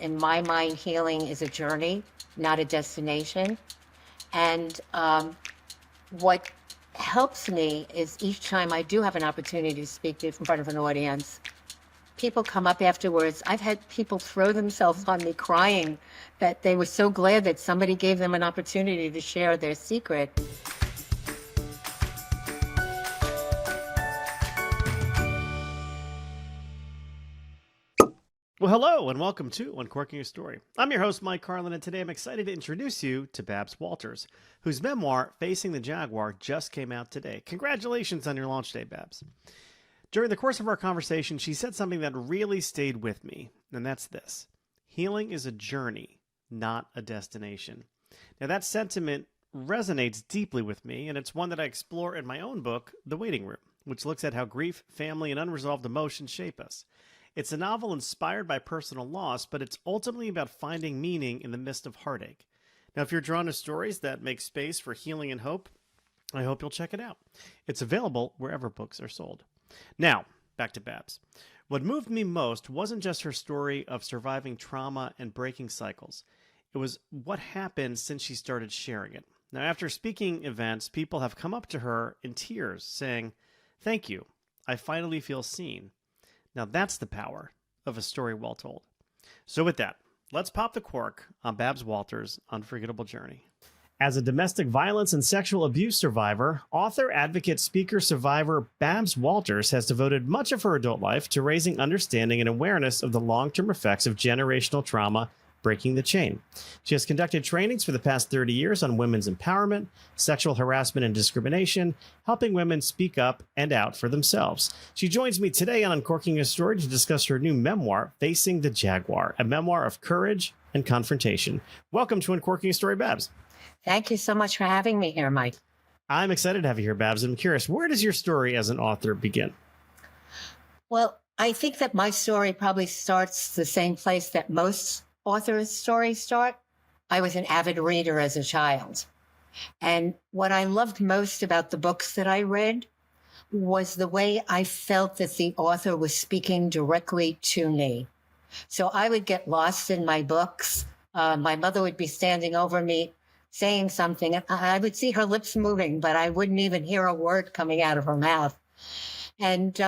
in my mind, healing is a journey, not a destination. And what helps me is each time I do have an opportunity to speak in front of an audience, people come up afterwards. I've had people throw themselves on me crying that they were so glad that somebody gave them an opportunity to share their secret. Well, hello and welcome to Uncorking a Story. I'm your host, Mike Carlin, and today I'm excited to introduce you to Babs Walters, whose memoir, Facing the Jaguar, just came out today. Congratulations on your launch day, Babs. During the course of our conversation, she said something that really stayed with me, and that's this: healing is a journey, not a destination. Now, that sentiment resonates deeply with me, and it's one that I explore in my own book, The Waiting Room, which looks at how grief, family, and unresolved emotions shape us. It's a novel inspired by personal loss, but it's ultimately about finding meaning in the midst of heartache. Now, if you're drawn to stories that make space for healing and hope, I hope you'll check it out. It's available wherever books are sold. Now, back to Babs. What moved me most wasn't just her story of surviving trauma and breaking cycles. It was what happened since she started sharing it. Now, after speaking events, people have come up to her in tears saying, "Thank you. I finally feel seen." Now that's the power of a story well told. So with that, let's pop the cork on Babs Walters' unforgettable journey. As a domestic violence and sexual abuse survivor, author, advocate, speaker, survivor Babs Walters has devoted much of her adult life to raising understanding and awareness of the long-term effects of generational trauma, breaking the chain. She has conducted trainings for the past 30 years on women's empowerment, sexual harassment and discrimination, helping women speak up and out for themselves. She joins me today on Uncorking a Story to discuss her new memoir, Facing the Jaguar, a memoir of courage and confrontation. Welcome to Uncorking a Story, Babs. Thank you so much for having me here, Mike. I'm excited to have you here, Babs. I'm curious, where does your story as an author begin? Well, I think that my story probably starts the same place that most authors' stories start. I was an avid reader as a child. And what I loved most about the books that I read was the way I felt that the author was speaking directly to me. So I would get lost in my books. My mother would be standing over me saying something, and I would see her lips moving, but I wouldn't even hear a word coming out of her mouth. And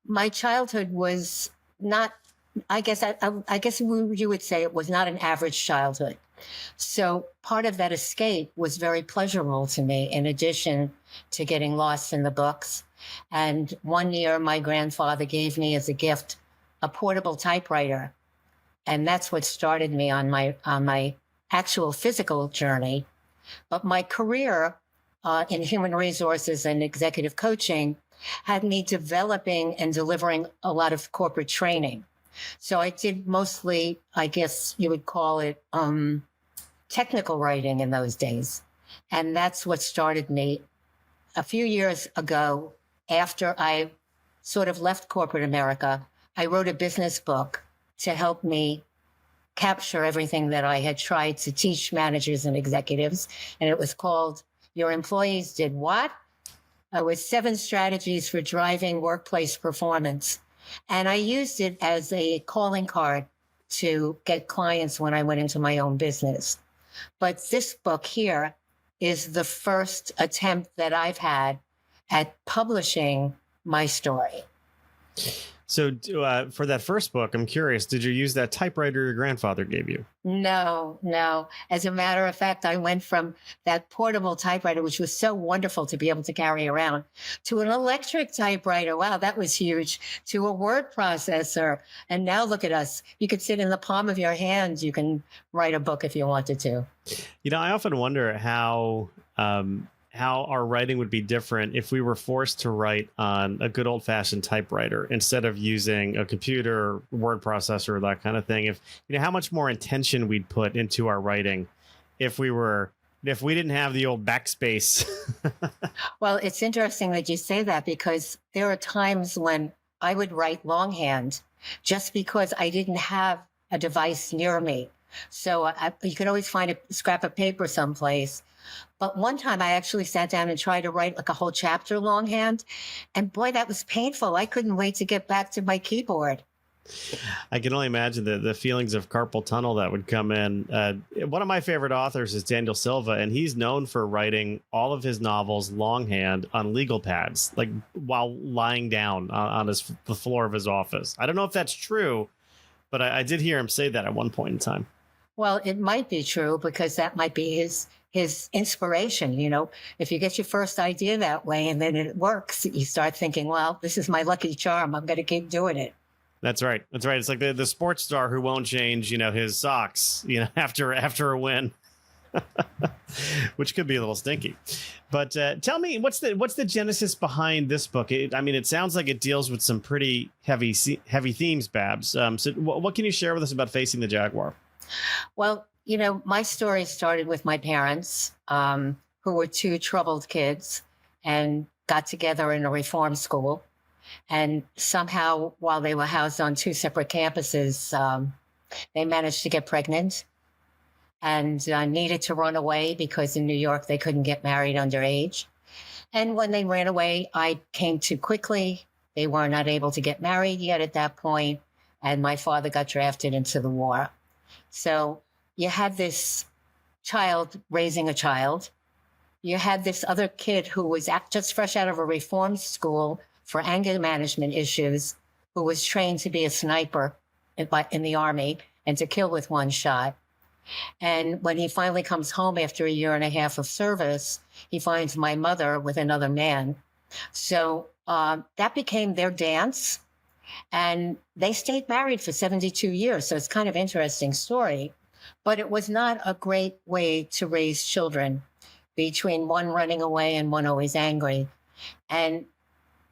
my childhood was not, I guess you would say it was not an average childhood. So part of that escape was very pleasurable to me, in addition to getting lost in the books. And one year, my grandfather gave me as a gift a portable typewriter. And that's what started me on my actual physical journey. But my career in human resources and executive coaching had me developing and delivering a lot of corporate training. So I did mostly, I guess you would call it, technical writing in those days. And that's what started me a few years ago. After I sort of left corporate America, I wrote a business book to help me capture everything that I had tried to teach managers and executives. And it was called Your Employees Did What? It was 7 strategies for driving workplace performance. And I used it as a calling card to get clients when I went into my own business. But this book here is the first attempt that I've had at publishing my story. So for that first book, I'm curious, did you use that typewriter your grandfather gave you? No. As a matter of fact, I went from that portable typewriter, which was so wonderful to be able to carry around, to an electric typewriter. Wow, that was huge. To a word processor. And now look at us. You could sit in the palm of your hand. You can write a book if you wanted to. You know, I often wonder how our writing would be different if we were forced to write on a good old-fashioned typewriter instead of using a computer, word processor, that kind of thing. If how much more intention we'd put into our writing if we didn't have the old backspace. Well, it's interesting that you say that, because there are times when I would write longhand just because I didn't have a device near me. So you could always find a scrap of paper someplace. But one time I actually sat down and tried to write like a whole chapter longhand. And boy, that was painful. I couldn't wait to get back to my keyboard. I can only imagine the feelings of carpal tunnel that would come in. One of my favorite authors is Daniel Silva, and he's known for writing all of his novels longhand on legal pads, like while lying down on the floor of his office. I don't know if that's true, but I did hear him say that at one point in time. Well, it might be true because that might be his inspiration. If you get your first idea that way and then it works, you start thinking, well, this is my lucky charm. I'm going to keep doing it. That's right. That's right. It's like the sports star who won't change, his socks, after a win, which could be a little stinky. But tell me, what's the genesis behind this book? It sounds like it deals with some pretty heavy themes, Babs. So what can you share with us about Facing the Jaguar? Well, my story started with my parents, who were two troubled kids and got together in a reform school. And somehow, while they were housed on two separate campuses, they managed to get pregnant and needed to run away because in New York, they couldn't get married underage. And when they ran away, I came too quickly. They were not able to get married yet at that point, and my father got drafted into the war. So you had this child raising a child. You had this other kid who was just fresh out of a reform school for anger management issues, who was trained to be a sniper in the Army and to kill with one shot. And when he finally comes home after 1.5 years of service, he finds my mother with another man. So that became their dance. And they stayed married for 72 years. So it's kind of an interesting story. But it was not a great way to raise children, between one running away and one always angry. And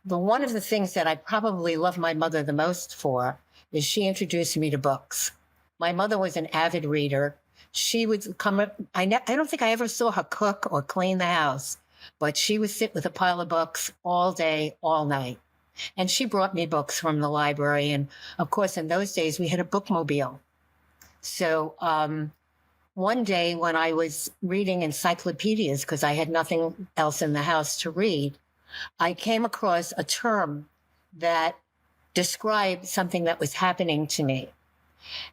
one of the things that I probably love my mother the most for is she introduced me to books. My mother was an avid reader. She would come up, I don't think I ever saw her cook or clean the house, but she would sit with a pile of books all day, all night. And she brought me books from the library. And of course, in those days, we had a bookmobile. So one day when I was reading encyclopedias, because I had nothing else in the house to read, I came across a term that described something that was happening to me.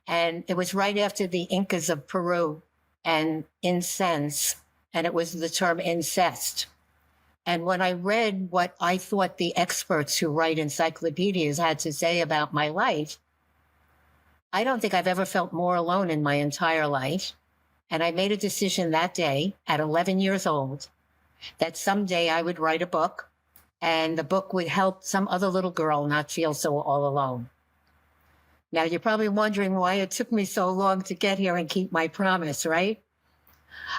And it was right after the Incas of Peru and incense, and it was the term incest. And when I read what I thought the experts who write encyclopedias had to say about my life, I don't think I've ever felt more alone in my entire life. And I made a decision that day at 11 years old that someday I would write a book, and the book would help some other little girl not feel so all alone. Now, you're probably wondering why it took me so long to get here and keep my promise, right?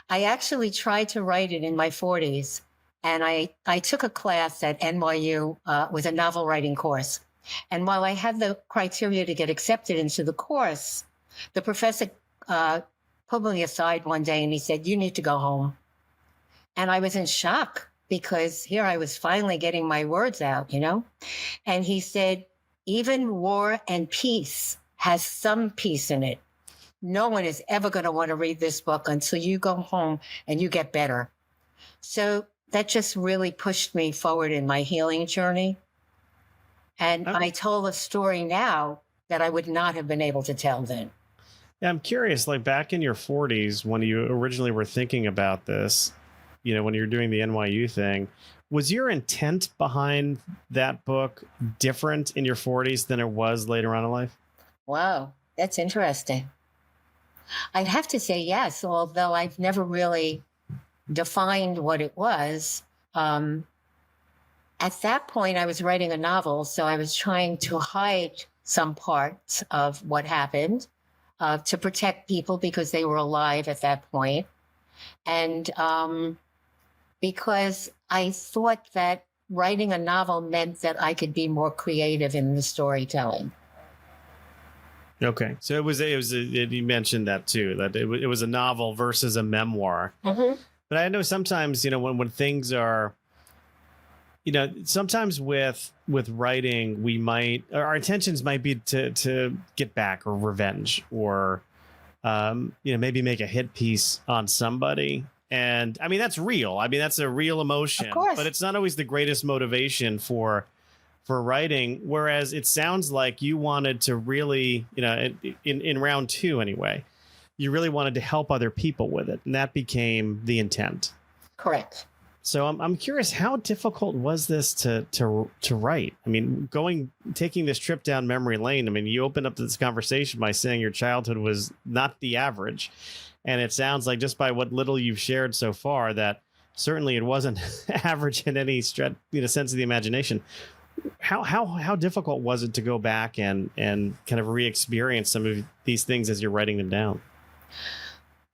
I actually tried to write it in my 40s, and I took a class at NYU, with a novel writing course. And while I had the criteria to get accepted into the course, the professor pulled me aside one day and he said, "You need to go home." And I was in shock because here I was finally getting my words out, And he said, "Even war and peace has some peace in it. No one is ever going to want to read this book until you go home and you get better." So that just really pushed me forward in my healing journey. And I told a story now that I would not have been able to tell then. Yeah, I'm curious, like back in your 40s, when you originally were thinking about this, when you were doing the NYU thing, was your intent behind that book different in your 40s than it was later on in life? Wow, that's interesting. I'd have to say yes, although I've never really defined what it was. At that point, I was writing a novel, so I was trying to hide some parts of what happened to protect people because they were alive at that point. And because I thought that writing a novel meant that I could be more creative in the storytelling. Okay. So you mentioned that too, that it was a novel versus a memoir. Mm-hmm. But I know sometimes, when things are, sometimes with writing, our intentions might be to get back or revenge or, maybe make a hit piece on somebody. And that's real. That's a real emotion, Of course. but it's not always the greatest motivation for for writing, whereas it sounds like you wanted to really, in round two anyway, you really wanted to help other people with it, and that became the intent. Correct. So I'm curious, how difficult was this to write? I mean, taking this trip down memory lane. I mean, you opened up this conversation by saying your childhood was not the average, and it sounds like just by what little you've shared so far that certainly it wasn't average in any stretch, sense of the imagination. How difficult was it to go back and kind of re-experience some of these things as you're writing them down?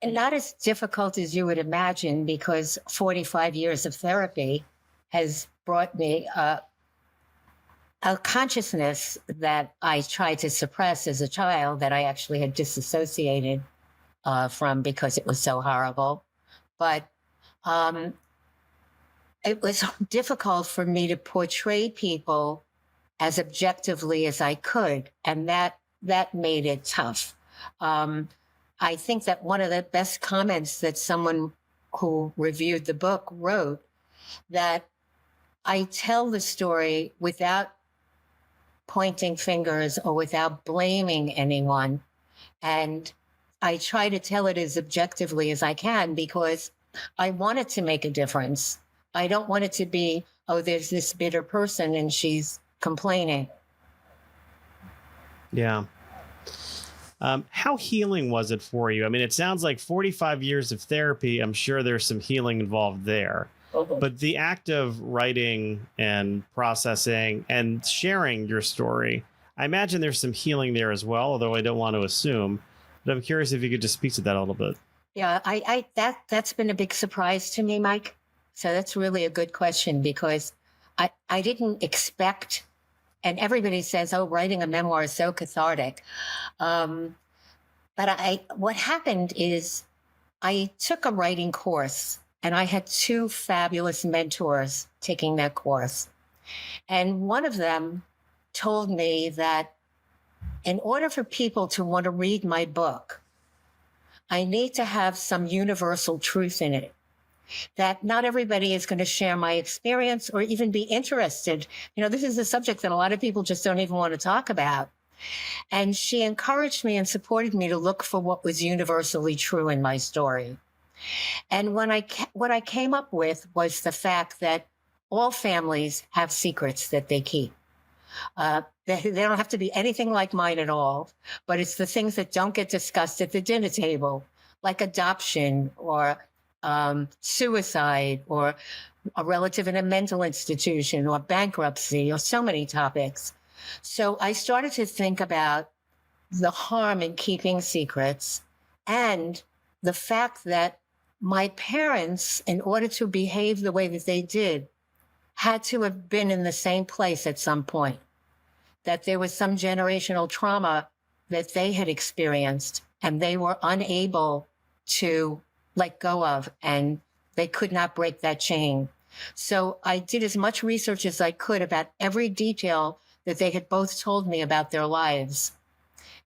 And not as difficult as you would imagine, because 45 years of therapy has brought me a consciousness that I tried to suppress as a child, that I actually had disassociated from because it was so horrible. But it was difficult for me to portray people as objectively as I could, and that made it tough. I think that one of the best comments that someone who reviewed the book wrote, that I tell the story without pointing fingers or without blaming anyone. And I try to tell it as objectively as I can because I want it to make a difference. I don't want it to be, oh, there's this bitter person and she's complaining. Yeah. How healing was it for you? I mean, it sounds like 45 years of therapy. I'm sure there's some healing involved there. But the act of writing and processing and sharing your story, I imagine there's some healing there as well, although I don't want to assume. But I'm curious if you could just speak to that a little bit. Yeah, that's been a big surprise to me, Mike. So that's really a good question, because I didn't expect. And everybody says, oh, writing a memoir is so cathartic. But what happened is I took a writing course, and I had two fabulous mentors taking that course. And one of them told me that in order for people to want to read my book, I need to have some universal truth in it, that not everybody is going to share my experience or even be interested. This is a subject that a lot of people just don't even want to talk about. And she encouraged me and supported me to look for what was universally true in my story. And what I came up with was the fact that all families have secrets that they keep. They don't have to be anything like mine at all, but it's the things that don't get discussed at the dinner table, like adoption or suicide, or a relative in a mental institution, or bankruptcy, or so many topics. So I started to think about the harm in keeping secrets, and the fact that my parents, in order to behave the way that they did, had to have been in the same place at some point, that there was some generational trauma that they had experienced and they were unable to let go of, and they could not break that chain. So I did as much research as I could about every detail that they had both told me about their lives.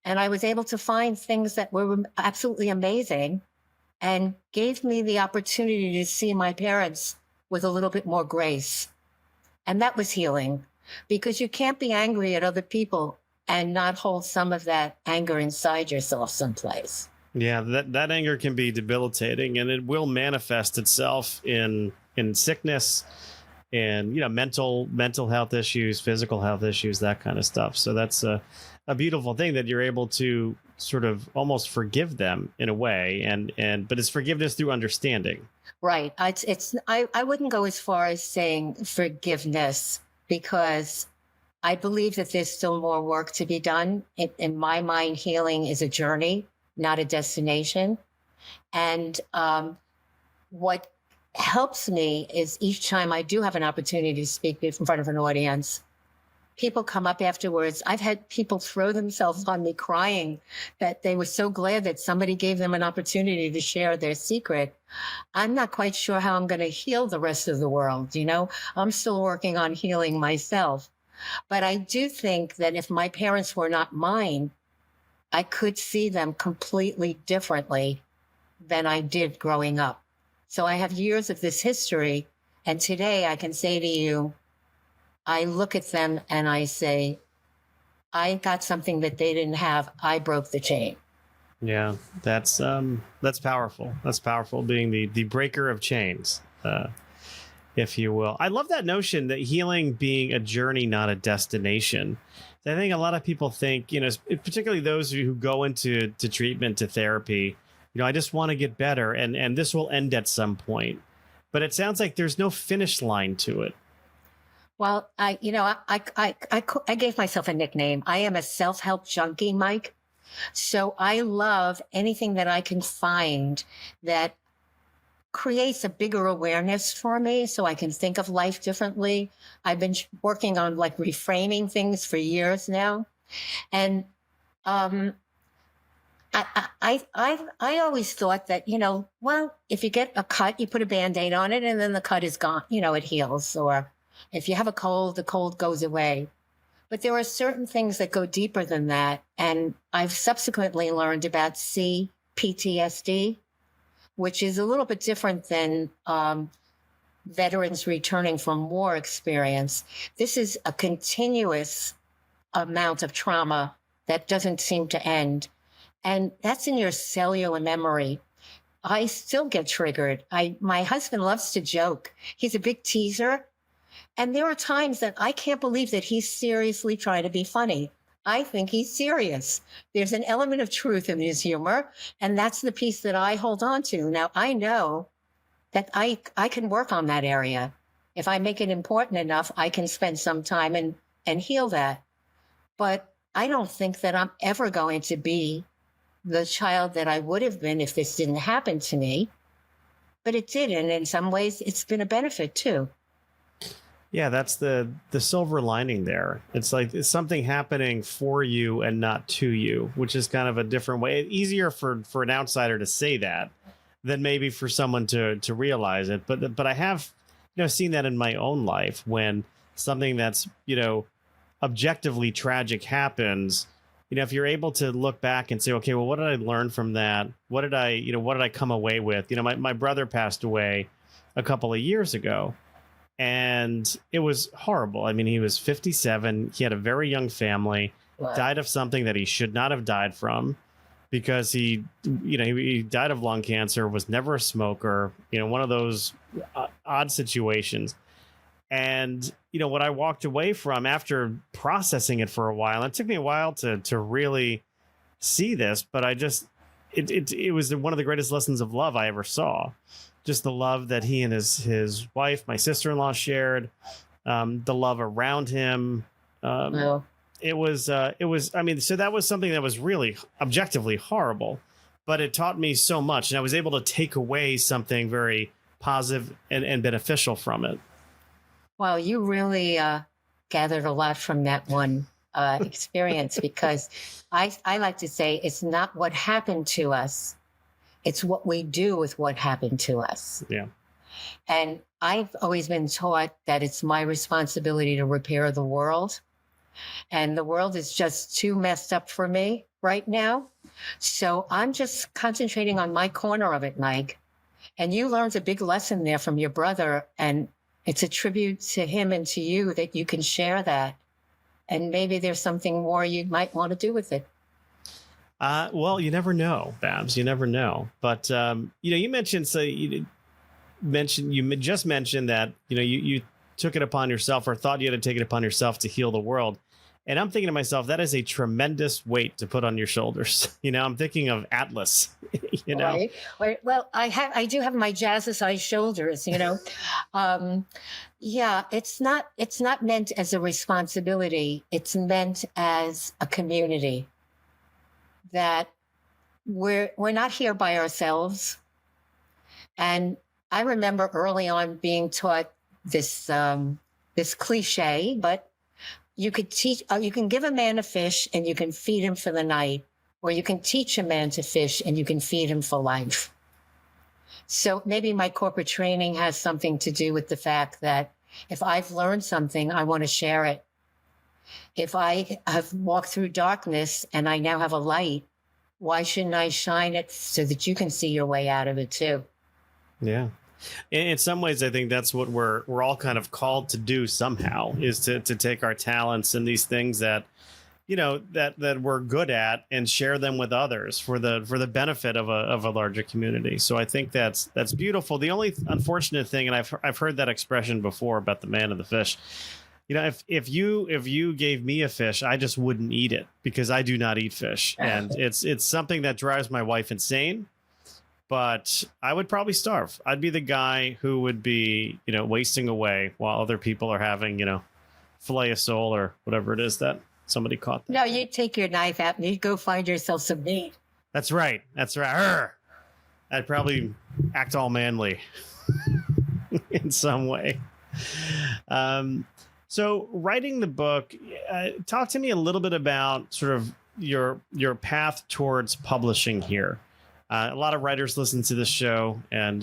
And I was able to find things that were absolutely amazing and gave me the opportunity to see my parents with a little bit more grace. And that was healing, because you can't be angry at other people and not hold some of that anger inside yourself someplace. Yeah, that anger can be debilitating, and it will manifest itself in sickness, and mental health issues, physical health issues, that kind of stuff. So that's a beautiful thing that you're able to sort of almost forgive them in a way, but it's forgiveness through understanding. Right. I wouldn't go as far as saying forgiveness, because I believe that there's still more work to be done. In my mind, healing is a journey, not a destination. And what helps me is each time I do have an opportunity to speak in front of an audience, people come up afterwards. I've had people throw themselves on me crying that they were so glad that somebody gave them an opportunity to share their secret. I'm not quite sure how I'm going to heal the rest of the world. I'm still working on healing myself. But I do think that if my parents were not mine, I could see them completely differently than I did growing up. So I have years of this history. And today I can say to you, I look at them and I say, I got something that they didn't have. I broke the chain. Yeah, that's powerful. That's powerful, being the breaker of chains, if you will. I love that notion that healing being a journey, not a destination. I think a lot of people think, particularly those who go into treatment, to therapy, I just want to get better, and this will end at some point. But it sounds like there's no finish line to it. Well, I gave myself a nickname. I am a self-help junkie, Mike. So I love anything that I can find that creates a bigger awareness for me so I can think of life differently. I've been working on like reframing things for years now. And um, I always thought that, well, if you get a cut, you put a Band-Aid on it and then the cut is gone, it heals. Or if you have a cold, the cold goes away. But there are certain things that go deeper than that. And I've subsequently learned about CPTSD, which is a little bit different than veterans returning from war experience. This is a continuous amount of trauma that doesn't seem to end. And that's in your cellular memory. I still get triggered. My husband loves to joke. He's a big teaser. And there are times that I can't believe that he's seriously trying to be funny. I think he's serious. There's an element of truth in his humor, and that's the piece that I hold on to. Now, I know that I can work on that area. If I make it important enough, I can spend some time and heal that. But I don't think that I'm ever going to be the child that I would have been if this didn't happen to me. But it did, and in some ways, it's been a benefit too. Yeah, that's the silver lining there. It's like it's something happening for you and not to you, which is kind of a different way. Easier for an outsider to say that than maybe for someone to realize it. But I have seen that in my own life when something that's objectively tragic happens. If you're able to look back and say, okay, well, what did I learn from that? What did I come away with? My brother passed away a couple of years ago. And it was horrible. I mean, he was 57. He had a very young family, Wow. Died of something that he should not have died from because he died of lung cancer, was never a smoker, one of those odd situations. And, what I walked away from after processing it for a while, it took me a while to really see this, but it was one of the greatest lessons of love I ever saw. Just the love that he and his wife, my sister-in-law, shared, the love around him. Well, It was, I mean, so that was something that was really objectively horrible, but it taught me so much. And I was able to take away something very positive and beneficial from it. well, you really gathered a lot from that one experience because I like to say it's not what happened to us. It's what we do with what happened to us. Yeah. And I've always been taught that it's my responsibility to repair the world. And the world is just too messed up for me right now. So I'm just concentrating on my corner of it, Mike. And you learned a big lesson there from your brother. And it's a tribute to him and to you that you can share that. And maybe there's something more you might want to do with it. Well, you never know, Babs. You never know. But you mentioned you just mentioned that you took it upon yourself or thought you had to take it upon yourself to heal the world. And I'm thinking to myself, that is a tremendous weight to put on your shoulders. I'm thinking of Atlas. Right. Well, I do have my jazzercise shoulders. Yeah, it's not meant as a responsibility. It's meant as a community. That we're not here by ourselves. And I remember early on being taught this cliche, but you can give a man a fish and you can feed him for the night, or you can teach a man to fish and you can feed him for life. So maybe my corporate training has something to do with the fact that if I've learned something, I want to share it. If I have walked through darkness and I now have a light, why shouldn't I shine it so that you can see your way out of it too? Yeah. In some ways, I think that's what we're all kind of called to do somehow, is to take our talents and these things that that we're good at and share them with others for the benefit of a larger community. So I think that's beautiful. The only unfortunate thing, and I've heard that expression before about the man and the fish. If you gave me a fish, I just wouldn't eat it because I do not eat fish, and it's something that drives my wife insane. But I would probably starve. I'd be the guy who would be wasting away while other people are having fillet of sole or whatever it is that somebody caught that. No, you take your knife out and you go find yourself some meat. That's right. That's right. Arr! I'd probably act all manly in some way. So writing the book, talk to me a little bit about sort of your path towards publishing here. A lot of writers listen to this show, and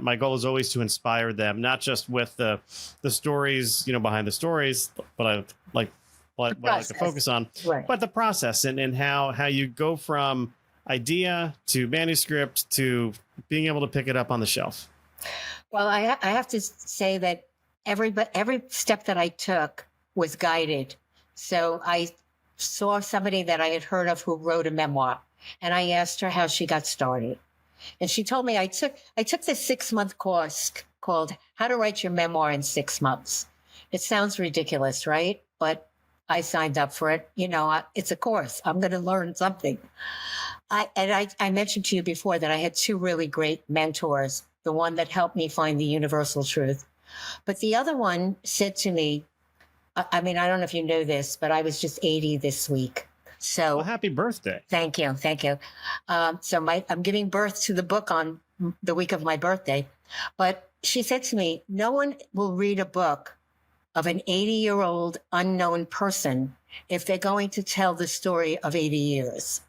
my goal is always to inspire them, not just with the stories behind the stories, but I like what I like to focus on, right, but the process and how you go from idea to manuscript to being able to pick it up on the shelf. Well, I have to say that every step that I took was guided. So I saw somebody that I had heard of who wrote a memoir, and I asked her how she got started. And she told me I took this 6-month course called How to Write Your Memoir in 6 Months. It sounds ridiculous, right? But I signed up for it. It's a course. I'm going to learn something. I mentioned to you before that I had 2 really great mentors, the one that helped me find the universal truth. But the other one said to me, I mean, I don't know if you know this, but I was just 80 this week. So happy birthday. Thank you. Thank you. I'm giving birth to the book on the week of my birthday. But she said to me, no one will read a book of an 80-year-old unknown person if they're going to tell the story of 80 years.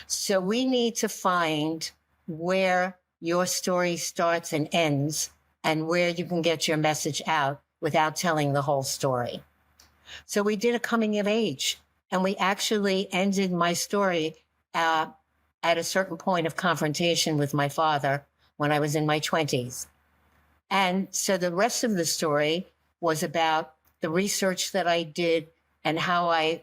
So we need to find where your story starts and ends and where you can get your message out without telling the whole story. So we did a coming of age, and we actually ended my story at a certain point of confrontation with my father when I was in my 20s. And so the rest of the story was about the research that I did and how I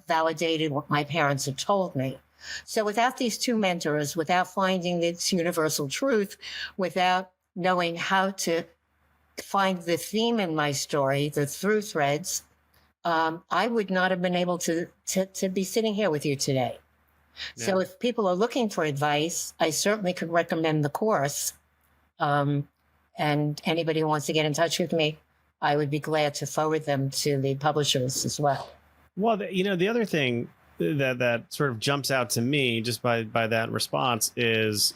validated what my parents had told me. So without these 2 mentors, without finding this universal truth, without knowing how to find the theme in my story, the through threads, I would not have been able to be sitting here with you today. Yeah. So if people are looking for advice, I certainly could recommend the course. And anybody who wants to get in touch with me, I would be glad to forward them to the publishers as well. Well, the other thing that sort of jumps out to me just by that response is,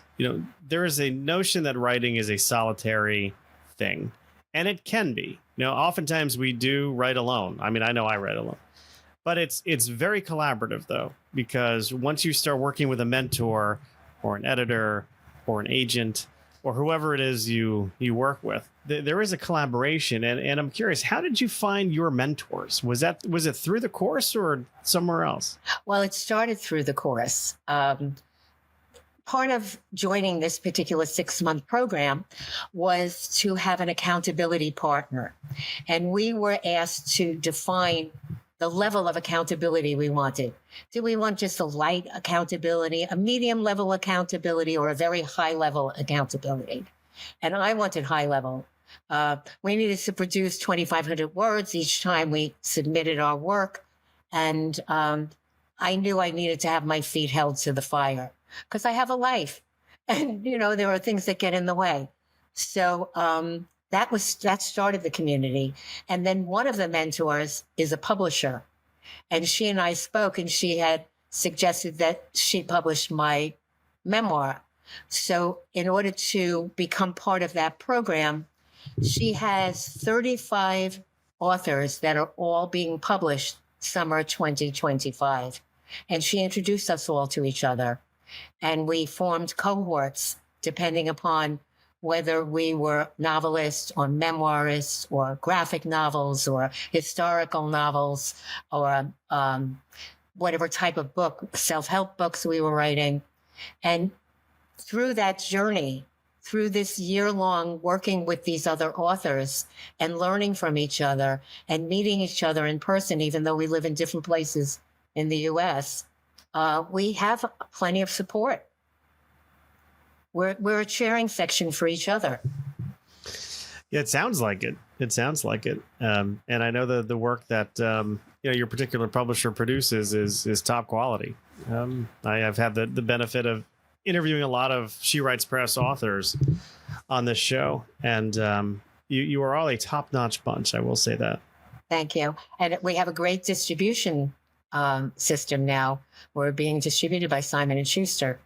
there is a notion that writing is a solitary thing, and it can be. Oftentimes we do write alone. I mean, I know I write alone, but it's very collaborative though, because once you start working with a mentor or an editor or an agent or whoever it is you work with, there is a collaboration. And I'm curious, how did you find your mentors? Was it through the course or somewhere else? Well, it started through the course. Part of joining this particular 6-month program was to have an accountability partner. And we were asked to define the level of accountability we wanted. Do we want just a light accountability, a medium level accountability, or a very high level accountability? And I wanted high level. We needed to produce 2,500 words each time we submitted our work. And I knew I needed to have my feet held to the fire because I have a life. And, there are things that get in the way. So that started the community. And then one of the mentors is a publisher. And she and I spoke, and she had suggested that she publish my memoir. So in order to become part of that program, she has 35 authors that are all being published summer 2025. And she introduced us all to each other. And we formed cohorts depending upon whether we were novelists or memoirists or graphic novels or historical novels or whatever type of book, self-help books we were writing. And through that journey, through this year-long working with these other authors and learning from each other and meeting each other in person, even though we live in different places in the US, we have plenty of support. We're a sharing section for each other. Yeah, it sounds like it. It sounds like it. And I know the work that your particular publisher produces is top quality. I have had the benefit of interviewing a lot of She Writes Press authors on this show, and you are all a top-notch bunch. I will say that. Thank you. And we have a great distribution system now. We're being distributed by Simon and Schuster,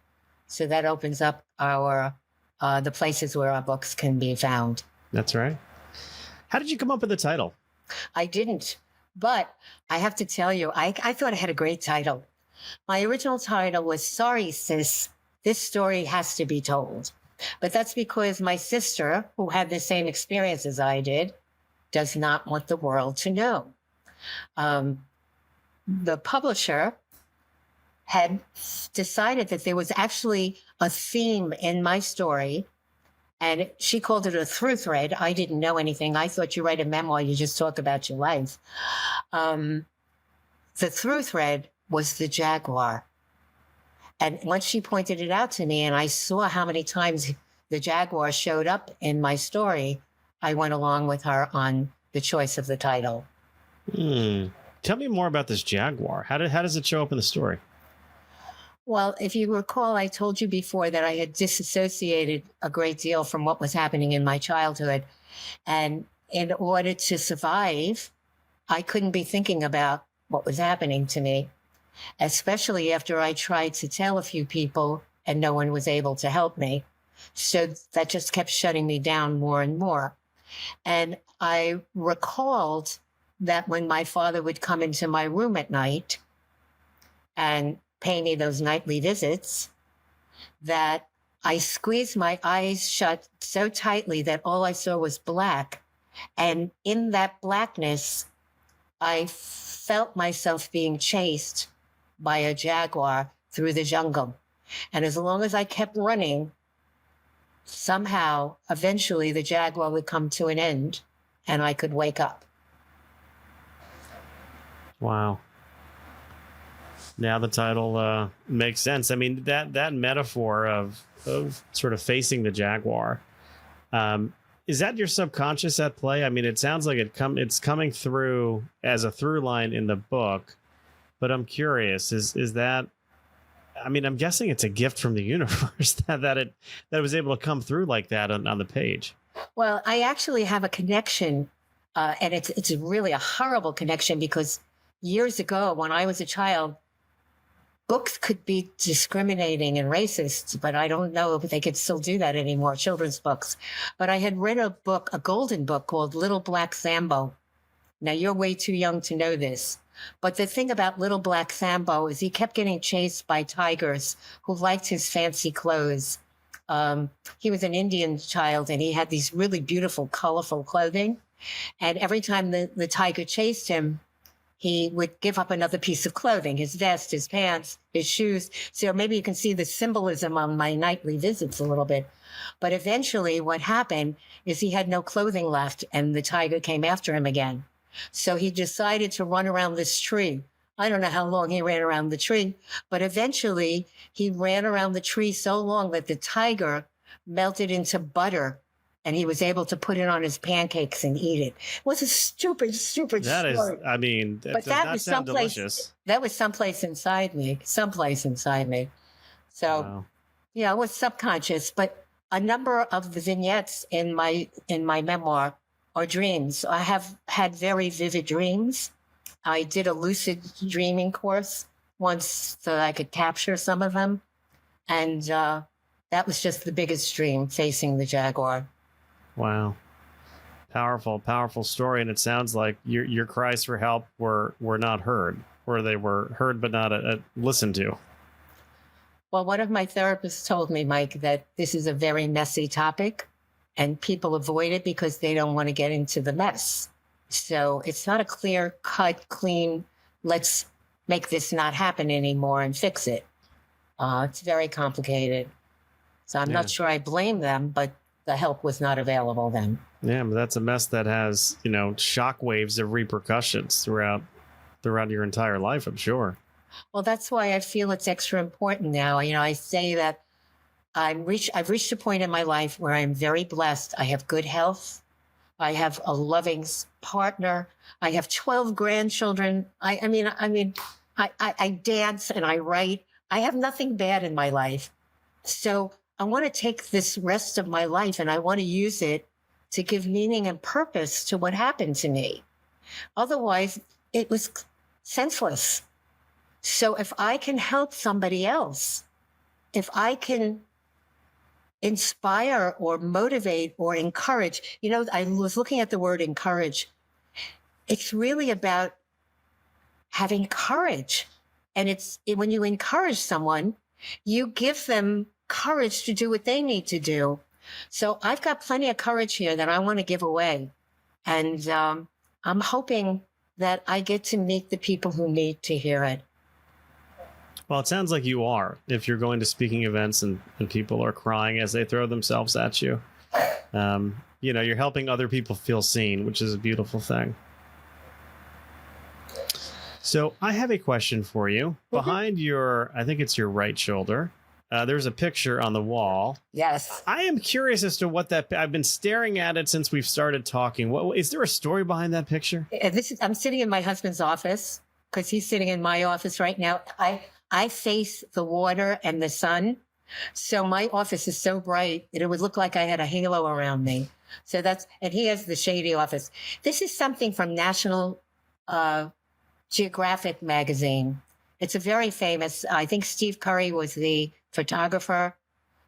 so that opens up our the places where our books can be found. That's right. How did you come up with the title? I didn't, but I have to tell you, I thought I had a great title. My original title was Sorry, Sis, This Story Has to Be Told. But that's because my sister, who had the same experience as I did, does not want the world to know. The publisher had decided that there was actually a theme in my story, and she called it a through thread. I didn't know anything. I thought you write a memoir, you just talk about your life. The through thread was the Jaguar. And once she pointed it out to me and I saw how many times the Jaguar showed up in my story, I went along with her on the choice of the title. Tell me more about this Jaguar. How does it show up in the story? Well, if you recall, I told you before that I had disassociated a great deal from what was happening in my childhood. And in order to survive, I couldn't be thinking about what was happening to me, especially after I tried to tell a few people and no one was able to help me. So that just kept shutting me down more and more. And I recalled that when my father would come into my room at night and pay me those nightly visits, that I squeezed my eyes shut so tightly that all I saw was black. And in that blackness, I felt myself being chased by a jaguar through the jungle. And as long as I kept running, somehow, eventually the jaguar would come to an end and I could wake up. Wow. Now the title makes sense. I mean, that metaphor of sort of facing the jaguar, is that your subconscious at play? I mean, it sounds like it's coming through as a through line in the book, but I'm curious, is that, I mean, I'm guessing it's a gift from the universe that it was able to come through like that on the page. Well, I actually have a connection, and it's really a horrible connection because years ago when I was a child, books could be discriminating and racist, but I don't know if they could still do that anymore, children's books. But I had read a book, a golden book called Little Black Sambo. Now, you're way too young to know this. But the thing about Little Black Sambo is he kept getting chased by tigers who liked his fancy clothes. He was an Indian child and he had these really beautiful, colorful clothing. And every time the tiger chased him, he would give up another piece of clothing, his vest, his pants, his shoes. So maybe you can see the symbolism on my nightly visits a little bit. But eventually what happened is he had no clothing left and the tiger came after him again. So he decided to run around this tree. I don't know how long he ran around the tree, but eventually he ran around the tree so long that the tiger melted into butter and he was able to put it on his pancakes and eat it. It was a stupid story. That is, I mean, that does not sound delicious. That was someplace inside me. So, wow. Yeah, it was subconscious. But a number of the vignettes in my memoir are dreams. I have had very vivid dreams. I did a lucid dreaming course once so that I could capture some of them. And that was just the biggest dream, facing the jaguar. Wow. Powerful, powerful story. And it sounds like your cries for help were not heard, or they were heard but not listened to. Well, one of my therapists told me, Mike, that this is a very messy topic and people avoid it because they don't want to get into the mess. So it's not a clear cut, clean, let's make this not happen anymore and fix it. It's very complicated. So I'm Yeah. not sure I blame them, but the help was not available then. Yeah, but that's a mess that has, shockwaves of repercussions throughout your entire life, I'm sure. Well, that's why I feel it's extra important now. I say that I've reached a point in my life where I'm very blessed. I have good health. I have a loving partner. I have 12 grandchildren. I dance and I write. I have nothing bad in my life. So I want to take this rest of my life and I want to use it to give meaning and purpose to what happened to me. Otherwise, it was senseless. So if I can help somebody else, if I can inspire or motivate or encourage, I was looking at the word encourage. It's really about having courage. And when you encourage someone, you give them courage to do what they need to do. So I've got plenty of courage here that I want to give away. And I'm hoping that I get to meet the people who need to hear it. Well, it sounds like you are. If you're going to speaking events and people are crying as they throw themselves at you, you're helping other people feel seen, which is a beautiful thing. So I have a question for you. Behind I think it's your right shoulder, there's a picture on the wall. Yes. I am curious as to what I've been staring at it since we've started talking. Is there a story behind that picture? I'm sitting in my husband's office because he's sitting in my office right now. I face the water and the sun. So my office is so bright that it would look like I had a halo around me. And he has the shady office. This is something from National Geographic magazine. It's a very famous, I think Steve Curry was the photographer.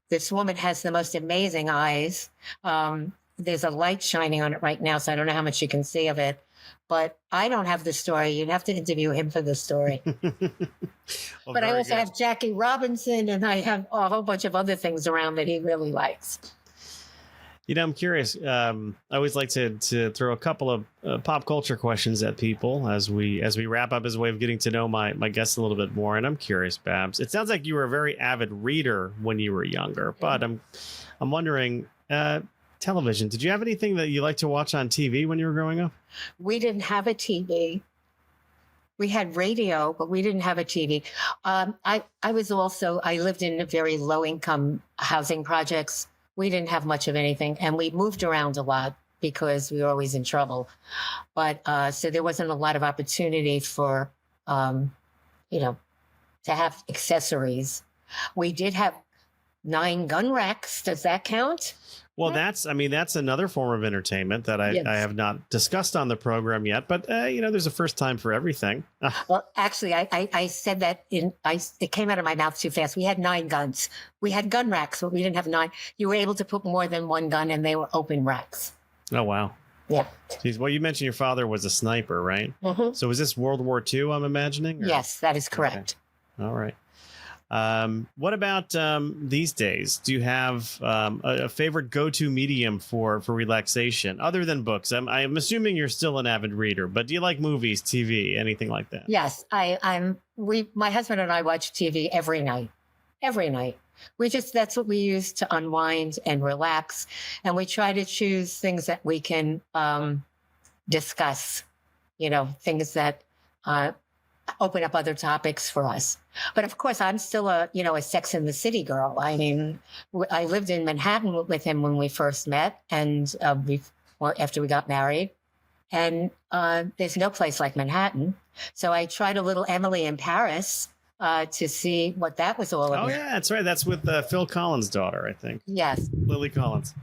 This woman has the most amazing eyes. There's a light shining on it right now, so I don't know how much you can see of it. But I don't have the story. You'd have to interview him for the story. Well, but I also have Jackie Robinson, and I have a whole bunch of other things around that he really likes. I'm curious. I always like to throw a couple of pop culture questions at people as we wrap up as a way of getting to know my guests a little bit more. And I'm curious, Babs. It sounds like you were a very avid reader when you were younger, but I'm wondering, television. Did you have anything that you liked to watch on TV when you were growing up? We didn't have a TV. We had radio, but we didn't have a TV. I lived in very low income housing projects. We didn't have much of anything, and we moved around a lot because we were always in trouble. But so there wasn't a lot of opportunity for, to have accessories. We did have 9 gun racks. Does that count? Well, that's another form of entertainment that I have not discussed on the program yet. But there's a first time for everything. Well, actually, I said that it came out of my mouth too fast. We had 9 guns. We had gun racks, but we didn't have 9. You were able to put more than one gun, and they were open racks. Oh wow! Yeah. Jeez, well, you mentioned your father was a sniper, right? Mm-hmm. So was this World War II? I'm imagining. Or? Yes, that is correct. Okay. All right. What about these days? Do you have a favorite go-to medium for relaxation other than books? I'm assuming you're still an avid reader, but do you like movies, TV, anything like that? Yes, my husband and I watch TV every night. Every night. That's what we use to unwind and relax. And we try to choose things that we can discuss, things that open up other topics for us. But of course, I'm still a Sex and the City girl. I mean, I lived in Manhattan with him when we first met, and after we got married. And there's no place like Manhattan. So I tried a little Emily in Paris to see what that was all about. Oh yeah, that's right. That's with Phil Collins' daughter, I think. Yes. Lily Collins.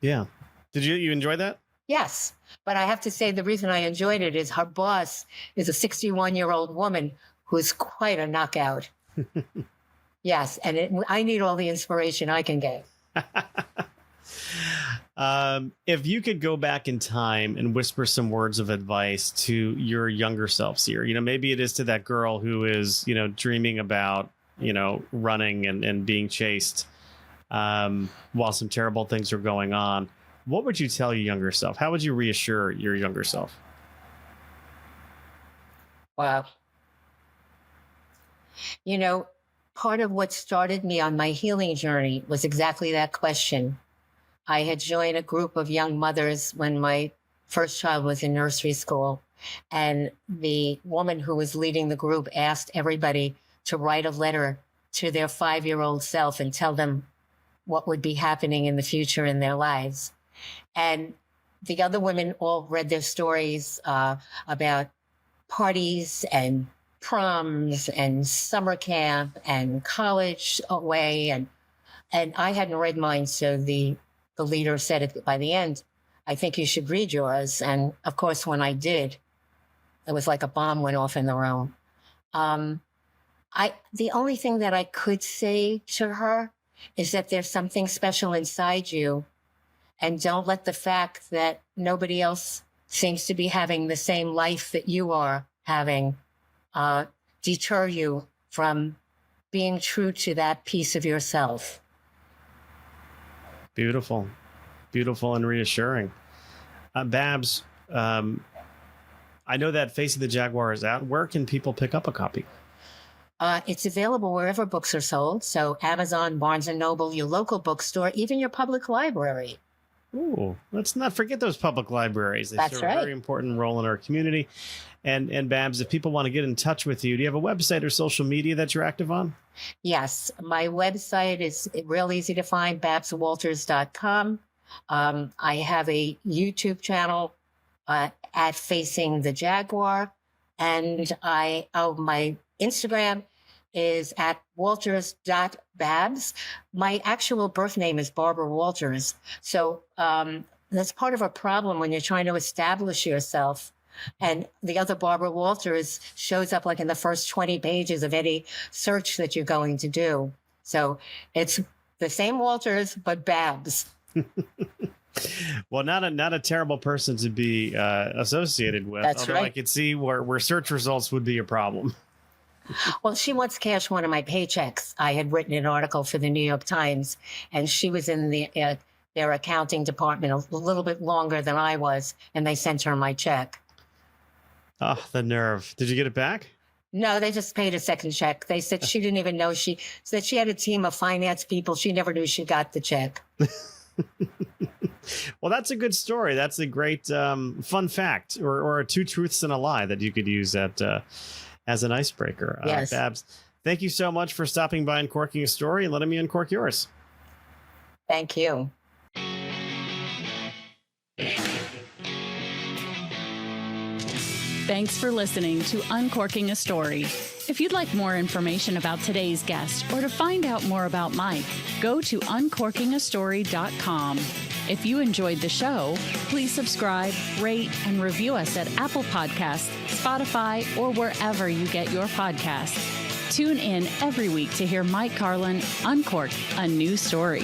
Yeah. Did you enjoy that? Yes. But I have to say the reason I enjoyed it is her boss is a 61-year-old woman who's quite a knockout. Yes. And I need all the inspiration I can get. If you could go back in time and whisper some words of advice to your younger self, Seer, maybe it is to that girl who is, dreaming about, running and being chased while some terrible things are going on. What would you tell your younger self? How would you reassure your younger self? Wow. part of what started me on my healing journey was exactly that question. I had joined a group of young mothers when my first child was in nursery school. And the woman who was leading the group asked everybody to write a letter to their 5-year-old self and tell them what would be happening in the future in their lives. And the other women all read their stories about parties and proms and summer camp and college away. And I hadn't read mine. So the leader said it by the end, I think you should read yours. And of course, when I did, it was like a bomb went off in the room. The only thing that I could say to her is that there's something special inside you, and don't let the fact that nobody else seems to be having the same life that you are having deter you from being true to that piece of yourself. Beautiful, beautiful and reassuring. Babs, I know that Facing the Jaguar is out. Where can people pick up a copy? It's available wherever books are sold. So Amazon, Barnes & Noble, your local bookstore, even your public library. Ooh, let's not forget those public libraries. They That's serve right. a very important role in our community. And Babs, if people want to get in touch with you, do you have a website or social media that you're active on? Yes, my website is real easy to find, babswalters.com. I have a YouTube channel at Facing the Jaguar. And my Instagram is at walters.babs. My actual birth name is Barbara Walters. So that's part of a problem when you're trying to establish yourself. And the other Barbara Walters shows up like in the first 20 pages of any search that you're going to do. So it's the same Walters, but Babs. Well, not a terrible person to be associated with. That's although right. I could see where search results would be a problem. Well, she once cashed one of my paychecks. I had written an article for the New York Times, and she was in their accounting department a little bit longer than I was, and they sent her my check. Oh, the nerve. Did you get it back? No, they just paid a second check. They said she didn't even know. She said she had a team of finance people. She never knew she got the check. Well, that's a good story. That's a great fun fact, or a 2 truths and a lie that you could use as an icebreaker. Yes. Babs, thank you so much for stopping by Uncorking a Story and letting me uncork yours. Thank you. Thanks for listening to Uncorking a Story. If you'd like more information about today's guest or to find out more about Mike, go to uncorkingastory.com. If you enjoyed the show, please subscribe, rate, and review us at Apple Podcasts, Spotify, or wherever you get your podcasts. Tune in every week to hear Mike Carlin uncork a new story.